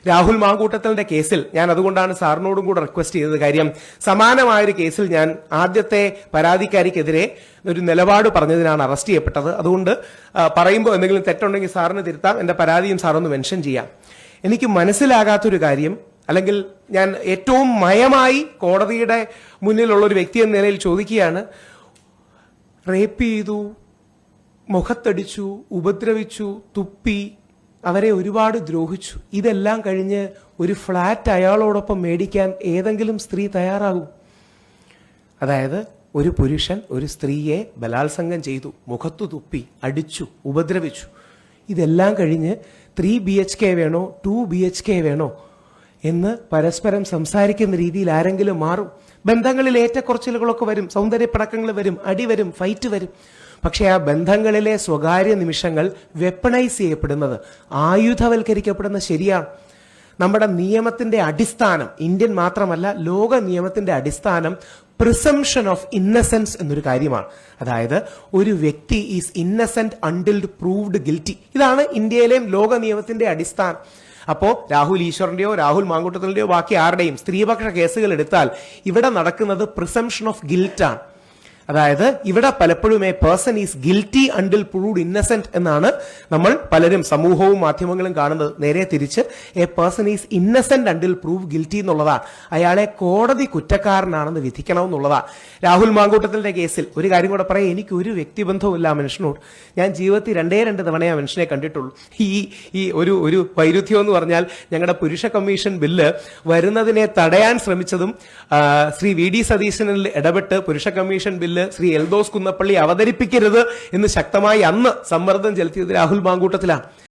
രാഹുൽ മാങ്കൂട്ടത്തലിന്റെ കേസിൽ ഞാൻ അതുകൊണ്ടാണ് സാറിനോടും കൂടെ റിക്വസ്റ്റ് ചെയ്തത്. കാര്യം സമാനമായൊരു കേസിൽ ഞാൻ ആദ്യത്തെ പരാതിക്കാരിക്കെതിരെ ഒരു നിലപാട് പറഞ്ഞതിനാണ് അറസ്റ്റ് ചെയ്യപ്പെട്ടത്. അതുകൊണ്ട് പറയുമ്പോൾ എന്തെങ്കിലും തെറ്റുണ്ടെങ്കിൽ സാറിന് തിരുത്താം, എന്റെ പരാതിയും സാറൊന്ന് മെൻഷൻ ചെയ്യാം. എനിക്ക് മനസ്സിലാകാത്തൊരു കാര്യം, അല്ലെങ്കിൽ ഞാൻ ഏറ്റവും മയമായി കോടതിയുടെ മുന്നിലുള്ള ഒരു വ്യക്തി എന്ന നിലയിൽ ചോദിക്കുകയാണ്, റേപ്പ് ചെയ്തു, മുഖത്തടിച്ചു, ഉപദ്രവിച്ചു, തുപ്പി, അവരെ ഒരുപാട് ദ്രോഹിച്ചു, ഇതെല്ലാം കഴിഞ്ഞ് ഒരു ഫ്ലാറ്റ് അയാളോടൊപ്പം മേടിക്കാൻ ഏതെങ്കിലും സ്ത്രീ തയ്യാറാകും? അതായത് ഒരു പുരുഷൻ ഒരു സ്ത്രീയെ ബലാത്സംഗം ചെയ്തു, മുഖത്തു തുപ്പി, അടിച്ചു, ഉപദ്രവിച്ചു, ഇതെല്ലാം കഴിഞ്ഞ് 3 BHK വേണോ 2 BHK വേണോ എന്ന് പരസ്പരം സംസാരിക്കുന്ന രീതിയിൽ ആരെങ്കിലും മാറും? ബന്ധങ്ങളിൽ ഏറ്റക്കുറച്ചിലുകളൊക്കെ വരും, സൗന്ദര്യപ്പടക്കങ്ങൾ വരും, അടി വരും, ഫൈറ്റ് വരും. പക്ഷേ ആ ബന്ധങ്ങളിലെ സ്വകാര്യ നിമിഷങ്ങൾ വെപ്പണൈസ് ചെയ്യപ്പെടുന്നത്, ആയുധവൽക്കരിക്കപ്പെടുന്നത് ശരിയാണ്. നമ്മുടെ നിയമത്തിന്റെ അടിസ്ഥാനം, ഇന്ത്യൻ മാത്രമല്ല ലോക നിയമത്തിന്റെ അടിസ്ഥാനം പ്രിസംഷൻ ഓഫ് ഇന്നസെൻസ് എന്നൊരു കാര്യമാണ്. അതായത് ഒരു വ്യക്തി is Innocent until proved guilty. ഇതാണ് ഇന്ത്യയിലെയും ലോക നിയമത്തിന്റെ അടിസ്ഥാനം. അപ്പോ രാഹുൽ ഈശ്വറിന്റെയോ രാഹുൽ മാങ്കൂട്ടത്തിന്റെയോ ബാക്കി ആരുടെയും സ്ത്രീപക്ഷ കേസുകൾ എടുത്താൽ ഇവിടെ നടക്കുന്നത് പ്രിസംഷൻ ഓഫ് ഗിൽറ്റാണ്. അതായത് ഇവിടെ പലപ്പോഴും A person is guilty until proved Innocent എന്നാണ് നമ്മൾ പലരും സമൂഹവും മാധ്യമങ്ങളും കാണുന്നത്. നേരെ തിരിച്ച് A person is Innocent until prove guilty എന്നുള്ളതാണ്. അയാളെ കോടതി കുറ്റക്കാരനാണെന്ന് വിധിക്കണമെന്നുള്ളതാണ്. രാഹുൽ മാങ്കൂട്ടത്തിന്റെ കേസിൽ ഒരു കാര്യം കൂടെ പറയാം, എനിക്ക് ഒരു വ്യക്തിബന്ധവുമില്ല ആ മനുഷ്യനോട്. ഞാൻ ജീവിതത്തിൽ 2 തവണ ആ മനുഷ്യനെ കണ്ടിട്ടുള്ളൂ. ഈ ഒരു വൈരുദ്ധ്യം എന്ന് പറഞ്ഞാൽ ഞങ്ങളുടെ പുരുഷ കമ്മീഷൻ ബില്ല് വരുന്നതിനെ തടയാൻ ശ്രമിച്ചതും ശ്രീ VD സതീശനിൽ ഇടപെട്ട് പുരുഷ കമ്മീഷൻ ബില്ല് ശ്രീ എൽദോസ് കുന്നപ്പള്ളി അവതരിപ്പിക്കരുത് എന്ന് ശക്തമായി അന്ന് സമ്മർദ്ദം ചെലുത്തിയത് രാഹുൽ മാങ്കൂട്ടത്തിലാണ്.